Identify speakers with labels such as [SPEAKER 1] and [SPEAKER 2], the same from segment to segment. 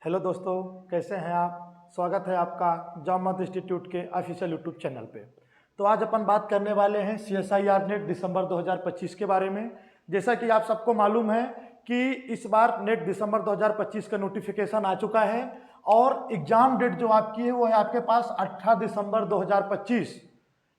[SPEAKER 1] Hello दोस्तों, कैसे हैं आप। स्वागत है आपका जामत इंस्टीट्यूट के ऑफिशियल यूट्यूब चैनल पे। तो आज अपन बात करने वाले हैं CSIR नेट दिसंबर 2025 के बारे में। जैसा कि आप सबको मालूम है कि इस बार नेट दिसंबर 2025 का नोटिफिकेशन आ चुका है और एग्ज़ाम डेट जो आपकी है वो है आपके पास 18 दिसंबर 2025।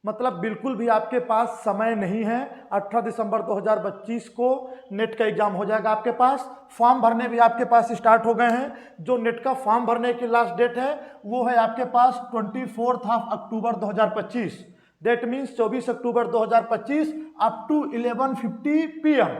[SPEAKER 1] मतलब बिल्कुल भी आपके पास समय नहीं है। 18 दिसंबर 2025 को नेट का एग्जाम हो जाएगा आपके पास। फॉर्म भरने भी आपके पास स्टार्ट हो गए हैं। जो नेट का फॉर्म भरने की लास्ट डेट है वो है आपके पास 24 October 2025। Date means 24 October 2025 up to 11:50 PM।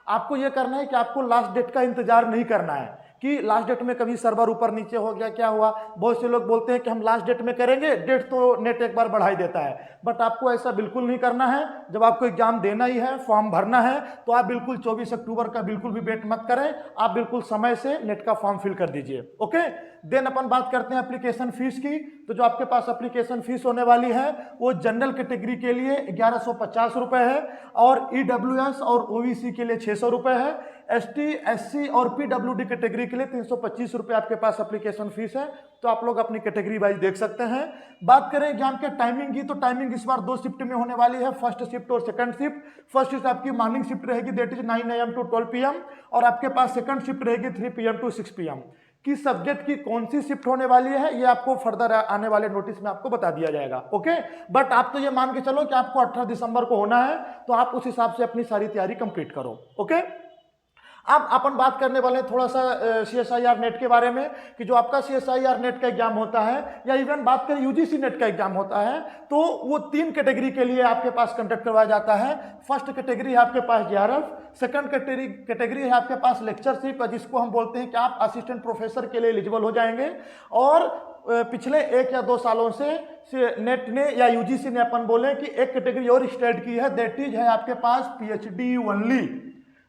[SPEAKER 1] आपको ये करना है कि आपको लास्ट डेट का इंतजार नहीं करना है कि लास्ट डेट में कभी सर्वर ऊपर नीचे हो गया, क्या हुआ। बहुत से लोग बोलते हैं कि हम लास्ट डेट में करेंगे, डेट तो नेट एक बार बढ़ा ही देता है। बट आपको ऐसा बिल्कुल नहीं करना है। जब आपको एग्जाम देना ही है, फॉर्म भरना है, तो आप बिल्कुल 24 अक्टूबर का बिल्कुल भी वेट मत करें। आप बिल्कुल समय से नेट का फॉर्म फिल कर दीजिए। ओके, देन अपन बात करते हैं एप्लीकेशन फीस की। तो जो आपके पास एप्लीकेशन फीस होने वाली है वो जनरल कैटेगरी के लिए 1150 रुपये है और EWS और OBC के लिए 600 रुपये है। ST, SC और PWD कैटेगरी के लिए 325 रुपये आपके पास एप्लीकेशन फीस है। तो आप लोग अपनी कैटेगरी वाइज देख सकते हैं। बात करें एग्जाम के टाइमिंग की, तो टाइमिंग इस बार 2 शिफ्ट में होने वाली है, फर्स्ट शिफ्ट और सेकंड शिफ्ट। फर्स्ट शिफ्ट आपकी मॉर्निंग शिफ्ट रहेगी, that is 9 AM to 12 PM और आपके पास सेकंड शिफ्ट रहेगी 3 PM टू 6 PM। किस सब्जेक्ट की कौन सी शिफ्ट होने वाली है ये आपको फर्दर आने वाले नोटिस में आपको बता दिया जाएगा। ओके, बट आप तो ये मान के चलो कि आपको 18 दिसंबर को होना है, तो आप उस हिसाब से अपनी सारी तैयारी कंप्लीट करो। ओके, अब अपन बात करने वाले हैं थोड़ा सा CSIR नेट के बारे में कि जो आपका CSIR नेट का एग्जाम होता है या इवन बात करें UGC नेट का एग्जाम होता है, तो वो 3 कैटेगरी के लिए आपके पास कंडक्ट करवाया जाता है। फर्स्ट कैटेगरी है आपके पास JRF, सेकंड कैटेगरी है आपके पास लेक्चरशिप, जिसको हम बोलते हैं कि आप असिस्टेंट प्रोफेसर के लिए एलिजिबल हो जाएंगे। और पिछले 1 या 2 सालों से नेट ने या UGC ने अपन बोले कि एक कैटेगरी और स्टार्ट की है, दैट इज है आपके पास PhD ओनली।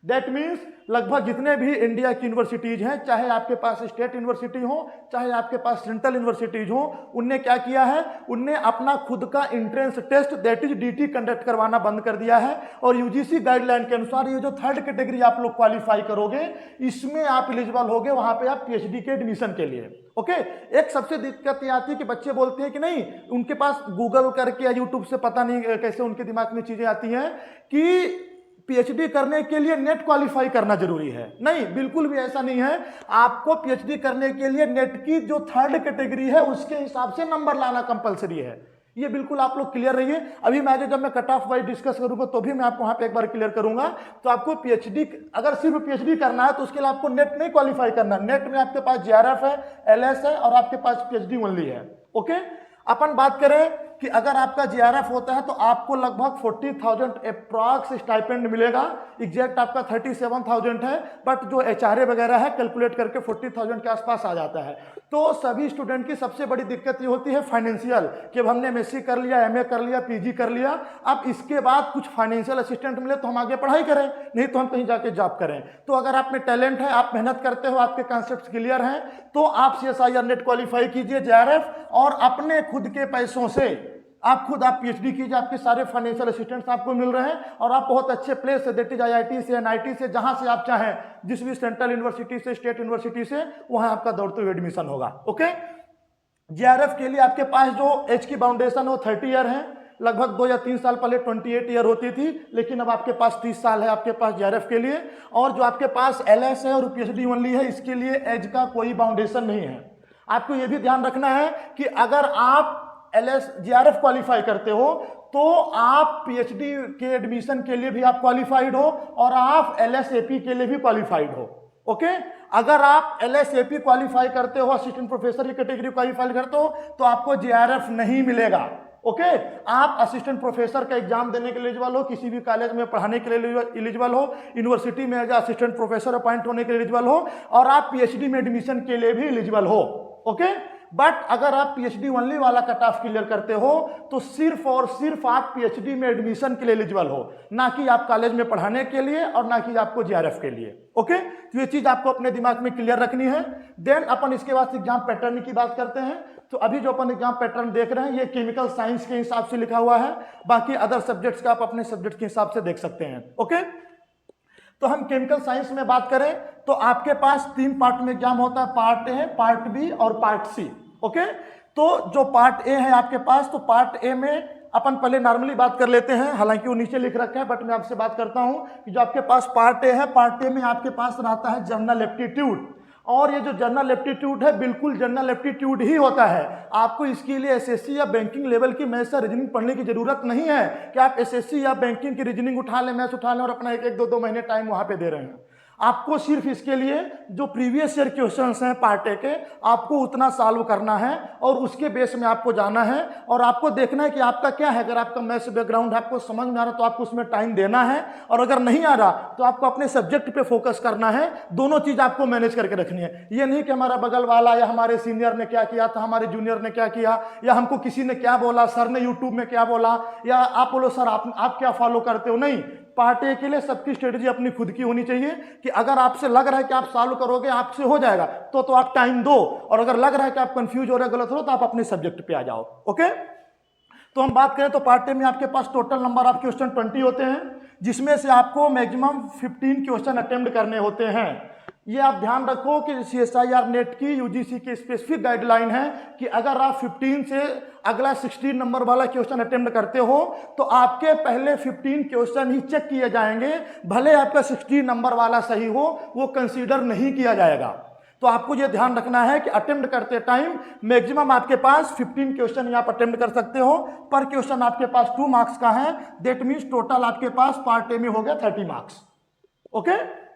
[SPEAKER 1] दैट मीन्स लगभग जितने भी इंडिया की यूनिवर्सिटीज हैं, चाहे आपके पास स्टेट यूनिवर्सिटी हो चाहे आपके पास सेंट्रल यूनिवर्सिटीज हो, उनने क्या किया है, उनने अपना खुद का entrance test that is DT conduct करवाना बंद कर दिया है। और UGC गाइडलाइन के अनुसार ये जो थर्ड कैटेगरी आप लोग क्वालिफाई करोगे, इसमें आप एलिजिबल होगे वहां पे आप PhD के एडमिशन के लिए। ओके, एक सबसे दिक्कत ये आती है कि बच्चे बोलते हैं कि नहीं, उनके पास गूगल करके या यूट्यूब से पता नहीं कैसे उनके दिमाग में चीजें आती हैं कि PhD करने के लिए नेट क्वालिफाई करना जरूरी है। नहीं, बिल्कुल भी ऐसा नहीं है। आपको PhD करने के लिए नेट की जो थर्ड कैटेगरी है उसके हिसाब से नंबर लाना कंपलसरी है। ये बिल्कुल आप लोग क्लियर रहिए। अभी मैं जब मैं कट ऑफ वाइज डिस्कस करूंगा तो भी मैं आपको वहां पे एक बार क्लियर करूंगा। तो आपको PhD, अगर सिर्फ PhD करना है तो उसके लिए आपको नेट नहीं क्वालिफाई करना। नेट में आपके पास JRF है, LS है और आपके पास PhD ओनली है। ओके, अपन बात करें कि अगर आपका JRF होता है तो आपको लगभग 40,000 अप्रॉक्स स्टाइपेंड मिलेगा। एग्जैक्ट आपका 37,000 है, बट जो HRA वगैरह है कैलकुलेट करके 40,000 के आसपास आ जाता है। तो सभी स्टूडेंट की सबसे बड़ी दिक्कत ये होती है फाइनेंशियल, कि अब हमने MSc कर लिया, MA कर लिया, PG कर लिया, अब इसके बाद कुछ फाइनेंशियल असिस्टेंट मिले तो हम आगे पढ़ाई करें, नहीं तो हम कहीं जाके जॉब करें। तो अगर आप में टैलेंट है, आप मेहनत करते हो, आपके कॉन्सेप्ट क्लियर हैं, तो आप CSIR नेट क्वालिफाई कीजिए JRF और अपने खुद के पैसों से आप PhD कीजिए। आपके सारे फाइनेंशियल असिस्टेंट्स आपको मिल रहे हैं और आप बहुत अच्छे प्लेस से, दैट इज IIT से, NIT से, जहां से आप चाहें, जिस भी सेंट्रल यूनिवर्सिटी से, स्टेट यूनिवर्सिटी से, वहां आपका दौड़ते हुए एडमिशन होगा। ओके, JRF के लिए आपके पास जो एज की बाउंडेशन हो 30 ईयर है। लगभग 2 या 3 साल पहले 28 ईयर होती थी, लेकिन अब आपके पास 30 साल है आपके पास JRF के लिए। और जो आपके पास LS है और PhD ओनली है, इसके लिए एज का कोई बाउंडेशन नहीं है। आपको यह भी ध्यान रखना है कि अगर आप JRF क्वालिफाई करते हो तो आप PhD के एडमिशन के लिए भी आप क्वालिफाइड हो और आप LSAP के लिए भी क्वालिफाइड हो। ओके, अगर आप LSAP क्वालिफाई करते हो, असिस्टेंट प्रोफेसर की कैटेगरी क्वालिफाई करते हो, तो आपको JRF नहीं मिलेगा। ओके, आप असिस्टेंट प्रोफेसर का एग्जाम देने के लिए एलिजिबल हो, किसी भी कॉलेज में पढ़ाने के लिए एलिजिबल हो, यूनिवर्सिटी में एज असिस्टेंट प्रोफेसर अपॉइंट होने के लिए एलिजिबल हो और आप PhD में एडमिशन के लिए भी एलिजिबल हो। ओके, बट अगर आप PhD ओनली वाला कट ऑफ क्लियर करते हो तो सिर्फ और सिर्फ आप PhD में एडमिशन के लिए एलिजिबल हो, ना कि आप कॉलेज में पढ़ाने के लिए और ना कि आपको JRF के लिए। ओके, तो ये चीज आपको अपने दिमाग में क्लियर रखनी है। देन अपन इसके बाद एग्जाम पैटर्न की बात करते हैं। तो अभी जो अपन एग्जाम पैटर्न देख रहे हैं ये केमिकल साइंस के हिसाब से लिखा हुआ है, बाकी अदर सब्जेक्ट्स का आप अपने सब्जेक्ट के हिसाब से देख सकते हैं। ओके, तो हम केमिकल साइंस में बात करें तो आपके पास 3 पार्ट में एग्जाम होता है, पार्ट ए, पार्ट बी और पार्ट सी। ओके, तो जो पार्ट ए है आपके पास, तो पार्ट ए में अपन पहले नॉर्मली बात कर लेते हैं, हालांकि वो नीचे लिख रखा है बट मैं आपसे बात करता हूं कि जो आपके पास पार्ट ए है, पार्ट ए में आपके पास रहता है जनरल एप्टीट्यूड। और ये जो जनरल एप्टीट्यूड है बिल्कुल जनरल एप्टीट्यूड ही होता है। आपको इसके लिए एसएससी या बैंकिंग लेवल की मैथ्स या रीजनिंग पढ़ने की जरूरत नहीं है कि आप एसएससी या बैंकिंग की रीजनिंग उठा लें, मैथ्स उठा लें और अपना 1-1, 2-2 महीने टाइम वहां पे दे रहे हैं। आपको सिर्फ इसके लिए जो प्रीवियस ईयर क्वेश्चंस हैं पार्ट ए के, आपको उतना सॉल्व करना है और उसके बेस में आपको जाना है और आपको देखना है कि आपका क्या है। अगर आपका मैथ्स बैकग्राउंड आपको समझ में आ रहा तो आपको उसमें टाइम देना है, और अगर नहीं आ रहा तो आपको अपने सब्जेक्ट पे फोकस करना है। दोनों चीज आपको मैनेज करके रखनी है। ये नहीं कि हमारा बगल वाला या हमारे सीनियर ने क्या किया था, हमारे जूनियर ने क्या किया, या हमको किसी ने क्या बोला, सर ने यूट्यूब में क्या बोला, या आप बोलो सर आप क्या फॉलो करते हो। नहीं, पार्ट ए के लिए सबकी स्ट्रेटजी अपनी खुद की होनी चाहिए कि अगर आपसे लग रहा है कि आप सॉल्व करोगे, आपसे हो जाएगा, तो आप टाइम दो, और अगर लग रहा है कि आप कंफ्यूज हो रहे, गलत हो, तो आप अपने सब्जेक्ट पे आ जाओ। ओके, तो हम बात करें तो पार्ट ए में आपके पास टोटल नंबर ऑफ क्वेश्चन 20 होते हैं, जिसमें से आपको मैक्सिमम 15 क्वेश्चन अटेम्प्ट करने होते हैं। ये आप ध्यान रखो कि CSIR नेट की यूजीसी की स्पेसिफिक गाइडलाइन है कि अगर आप 15 से अगला 16 नंबर वाला क्वेश्चन अटेम्प्ट करते हो तो आपके पहले 15 क्वेश्चन ही चेक किए जाएंगे। भले आपका 16 नंबर वाला सही हो, वो कंसीडर नहीं किया जाएगा। तो आपको ये ध्यान रखना है कि अटेम्प्ट करते टाइम मैक्सिमम आपके पास 15 क्वेश्चन आप अटेम्प्ट कर सकते हो। पर क्वेश्चन आपके पास 2 मार्क्स का है, दैट मीन्स टोटल आपके पास पार्ट ए में हो गया 30 मार्क्स। ओके,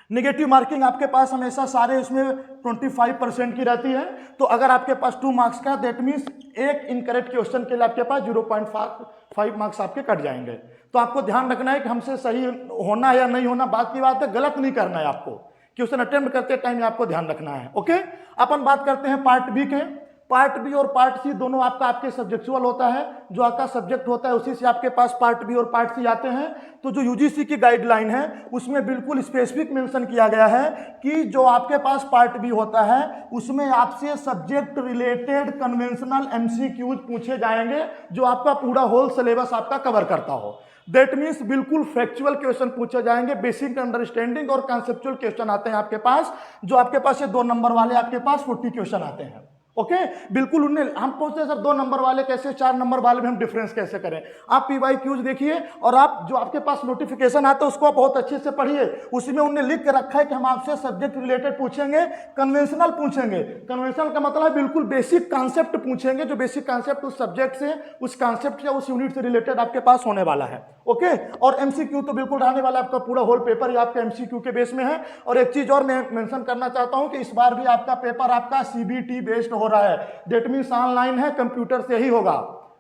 [SPEAKER 1] नेगेटिव मार्किंग आपके पास हमेशा सारे इसमें 25% की रहती है। तो अगर आपके पास 2 मार्क्स का, दैट मीन्स एक इनकरेक्ट क्वेश्चन के लिए आपके पास 0.5 मार्क्स आपके कट जाएंगे। तो आपको ध्यान रखना है कि हमसे सही होना या नहीं होना बात की बात है, गलत नहीं करना है आपको। क्वेश्चन अटेम्प्ट करते टाइम आपको ध्यान रखना है। ओके, अपन बात करते हैं पार्ट बी के। पार्ट बी और पार्ट सी दोनों आपके सब्जेक्चुअल होता है। जो आपका सब्जेक्ट होता है उसी से आपके पास पार्ट बी और पार्ट सी आते हैं। तो जो यूजीसी की गाइडलाइन है उसमें बिल्कुल स्पेसिफिक मेंशन किया गया है कि जो आपके पास पार्ट बी होता है उसमें आपसे सब्जेक्ट रिलेटेड कन्वेंशनल एमसीक्यूज पूछे जाएंगे, जो आपका पूरा होल सिलेबस आपका कवर करता हो। दैट मीन्स बिल्कुल फैक्चुअल क्वेश्चन पूछे जाएंगे, बेसिक अंडरस्टैंडिंग और कॉन्सेप्चुअल क्वेश्चन आते हैं आपके पास। जो आपके पास ये 2 नंबर वाले आपके पास 40 क्वेश्चन आते हैं। ओके, बिल्कुल उन्हें हम पूछते हैं सर 2 नंबर वाले कैसे, 4 नंबर वाले में हम डिफरेंस कैसे करें। आप PYQs देखिए और आप जो आपके पास नोटिफिकेशन आता है उसको आप बहुत अच्छे से पढ़िए। उसमें उन्हें लिख के रखा है कि हम आपसे सब्जेक्ट रिलेटेड पूछेंगे, कन्वेंशनल पूछेंगे। कन्वेंशनल का मतलब है बिल्कुल बेसिक कॉन्सेप्ट पूछेंगे, जो बेसिक कॉन्सेप्ट उस सब्जेक्ट से, उस कॉन्सेप्ट या उस यूनिट से रिलेटेड आपके पास होने वाला है। ओके, और MCQ तो बिल्कुल रहने वाला, आपका पूरा होल पेपर ही आपका MCQ के बेस में है। और एक चीज और मैं मेंशन करना चाहता हूं कि इस बार भी आपका पेपर आपका CBT बेस्ड हो रहा है, दैट मीन्स ऑनलाइन है, कंप्यूटर से ही होगा।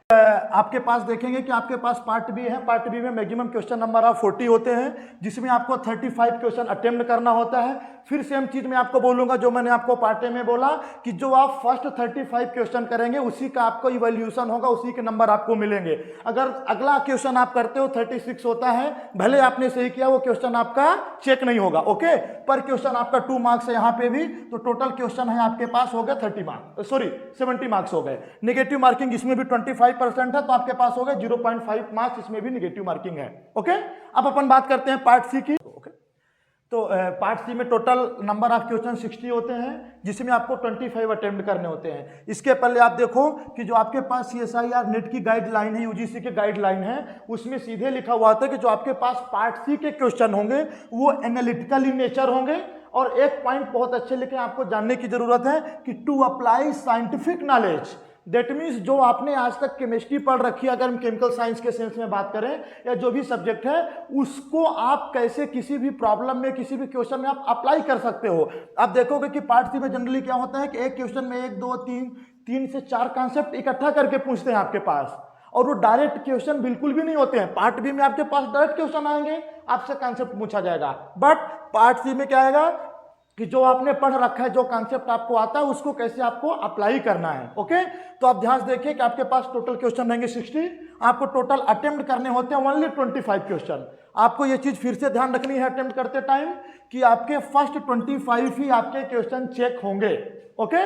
[SPEAKER 1] आपके पास देखेंगे कि आपके पास पार्ट बी है। पार्ट बी में मैक्सिमम क्वेश्चन नंबर आप 40 होते हैं, जिसमें आपको 35 क्वेश्चन अटेम्प्ट करना होता है। फिर सेम चीज मैं आपको बोलूंगा जो मैंने आपको पार्ट ए में बोला कि जो आप फर्स्ट 35 क्वेश्चन करेंगे उसी का आपको इवैल्यूएशन होगा, उसी के नंबर आपको मिलेंगे। अगर अगला क्वेश्चन आप करते हो 36 होता है, भले आपने सही किया, वो क्वेश्चन आपका चेक नहीं होगा। ओके, पर क्वेश्चन आपका 2 मार्क्स है यहाँ पे भी, तो टोटल क्वेश्चन है आपके पास हो गए 70 मार्क्स हो गए। नेगेटिव मार्किंग इसमें भी 25% है, तो आपके पास हो गए 0.5 मार्क्स, इसमें भी नेगेटिव मार्किंग है। ओके, अब अपन बात करते हैं पार्ट सी की। ओके, तो पार्ट सी में टोटल नंबर ऑफ क्वेश्चन 60 होते हैं, जिसमें आपको 25 अटेम्प्ट करने होते हैं। इसके पहले आप देखो कि जो आपके पास CSIR नेट की गाइडलाइन है, यूजीसी की गाइडलाइन है, उसमें सीधे लिखा हुआ था कि जो आपके पास पार्ट सी के क्वेश्चन होंगे वो एनालिटिकल इन नेचर होंगे। और एक पॉइंट बहुत अच्छे लिखे, आपको जानने की जरूरत है कि to apply scientific knowledge, that means जो आपने आज तक केमिस्ट्री पढ़ रखी है, अगर हम केमिकल साइंस के सेंस में बात करें या जो भी सब्जेक्ट है, उसको आप कैसे किसी भी प्रॉब्लम में, किसी भी क्वेश्चन में आप अप्लाई कर सकते हो। आप देखोगे कि पार्ट सी में जनरली क्या होता है कि एक क्वेश्चन में 1 2 3 से 4 कॉन्सेप्ट इकट्ठा करके पूछते हैं आपके पास, और वो डायरेक्ट क्वेश्चन बिल्कुल भी नहीं होते हैं। पार्ट बी में आपके पास डायरेक्ट क्वेश्चन आएंगे, आपसे कॉन्सेप्ट पूछा जाएगा। बट पार्ट सी में क्या आएगा कि जो आपने पढ़ रखा है, जो कॉन्सेप्ट आपको आता है, उसको कैसे आपको अप्लाई करना है। ओके, तो आप ध्यान देखिए कि आपके पास टोटल क्वेश्चन रहेंगे 60, आपको टोटल अटेम्प्ट करने होते हैं ओनली 25 क्वेश्चन। आपको ये चीज फिर से ध्यान रखनी है अटेम्प्ट करते टाइम कि आपके फर्स्ट 25 ही आपके क्वेश्चन चेक होंगे। ओके,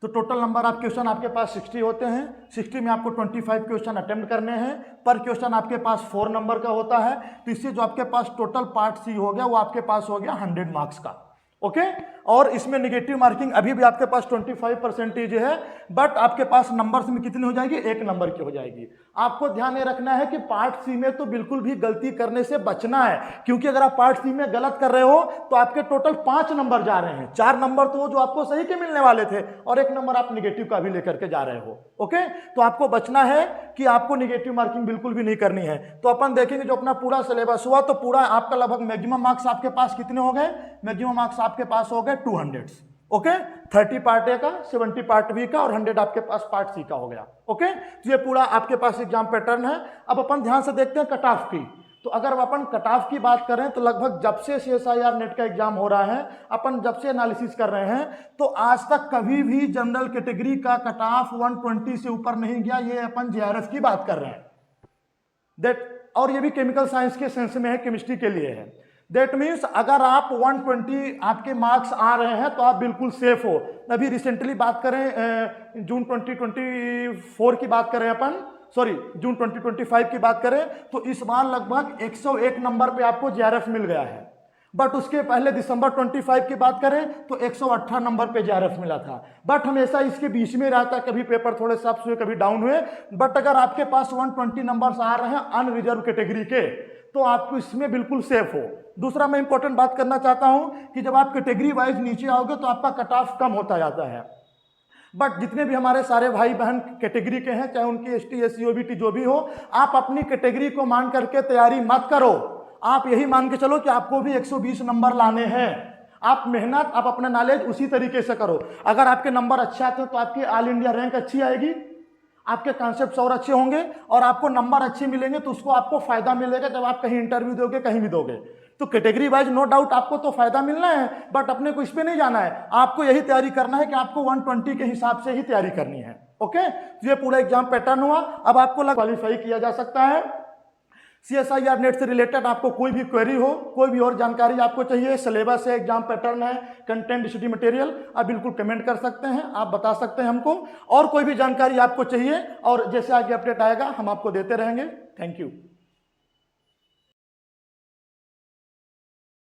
[SPEAKER 1] तो टोटल नंबर ऑफ क्वेश्चन आपके पास 60 होते हैं। 60 में आपको 25 क्वेश्चन अटेम्प्ट करने हैं। पर क्वेश्चन आपके पास 4 नंबर का होता है। तो इससे जो आपके पास टोटल पार्ट सी हो गया वो आपके पास हो गया 100 मार्क्स का। ओके और इसमें निगेटिव मार्किंग अभी भी आपके पास 25% है, बट आपके पास नंबर्स में कितनी हो जाएगी, 1 नंबर की हो जाएगी। आपको ध्यान ये रखना है कि पार्ट सी में तो बिल्कुल भी गलती करने से बचना है, क्योंकि अगर आप पार्ट सी में गलत कर रहे हो तो आपके टोटल 5 नंबर जा रहे हैं। 4 नंबर तो वो जो आपको सही के मिलने वाले थे और 1 नंबर आप निगेटिव का भी लेकर के जा रहे हो। ओके तो आपको बचना है कि आपको निगेटिव मार्किंग बिल्कुल भी नहीं करनी है। तो अपन देखेंगे जो अपना पूरा सिलेबस हुआ तो पूरा आपका लगभग मैक्सिमम मार्क्स आपके पास कितने हो गए, मैक्सिमम मार्क्स आपके पास हो गए 200। ओके 30 पार्ट ए का, 70 पार्ट बी का और 100 आपके पास पार्ट सी का हो गया। ओके तो ये पूरा आपके पास एग्जाम पैटर्न है। अब अपन ध्यान से देखते हैं कट ऑफ की। तो अगर अपन कट ऑफ की बात करें तो लगभग जब से CSIR नेट का एग्जाम हो रहा है, अपन जब से एनालिसिस कर रहे हैं, तो आज तक कभी भी जनरल कैटेगरी का कट ऑफ 120 से ऊपर नहीं गया। ये अपन JRF की बात कर रहे हैं दैट, और ये भी केमिकल साइंस के सेंस में है, केमिस्ट्री के लिए है। दैट मीन्स अगर आप 120 आपके मार्क्स आ रहे हैं तो आप बिल्कुल सेफ हो। अभी रिसेंटली बात करें जून 2024 की बात करें अपन, सॉरी जून 2025 की बात करें तो इस बार लगभग 101 नंबर पे आपको JRF मिल गया है। बट उसके पहले दिसंबर 25 की बात करें तो 118 नंबर पे JRF मिला था। बट हमेशा इसके बीच में रहता है, कभी पेपर थोड़े से अप हुए कभी डाउन हुए। बट अगर आपके पास 120 नंबर्स आ रहे हैं अनरिजर्व कैटेगरी के तो आपको इसमें बिल्कुल सेफ हो। दूसरा मैं इंपॉर्टेंट बात करना चाहता हूं कि जब आप कैटेगरी वाइज नीचे आओगे तो आपका कट ऑफ कम होता जाता है। बट जितने भी हमारे सारे भाई बहन कैटेगरी के हैं, चाहे उनकी ST SC OBT जो भी हो, आप अपनी कैटेगरी को मान करके तैयारी मत करो। आप यही मान के चलो कि आपको भी 120 नंबर लाने हैं। आप मेहनत, आप अपना नॉलेज उसी तरीके से करो। अगर आपके नंबर अच्छे आते हैं तो आपकी ऑल इंडिया रैंक अच्छी आएगी, आपके कॉन्सेप्ट्स और अच्छे होंगे और आपको नंबर अच्छे मिलेंगे तो उसको आपको फायदा मिलेगा जब आप कहीं इंटरव्यू दोगे, कहीं भी दोगे। तो कैटेगरी वाइज नो डाउट आपको तो फायदा मिलना है, बट अपने को इस पे नहीं जाना है। आपको यही तैयारी करना है कि आपको 120 के हिसाब से ही तैयारी करनी है। ओके तो ये पूरा एग्जाम पैटर्न हुआ। अब आपको क्वालिफाई किया जा सकता है। CSIR नेट से रिलेटेड आपको कोई भी क्वेरी हो, कोई भी और जानकारी आपको चाहिए, सिलेबस है, एग्जाम पैटर्न है, कंटेंट स्टडी मटेरियल, आप बिल्कुल कमेंट कर सकते हैं, आप बता सकते हैं हमको। और कोई भी जानकारी आपको चाहिए और जैसे आगे अपडेट आएगा हम आपको देते रहेंगे। Thank you.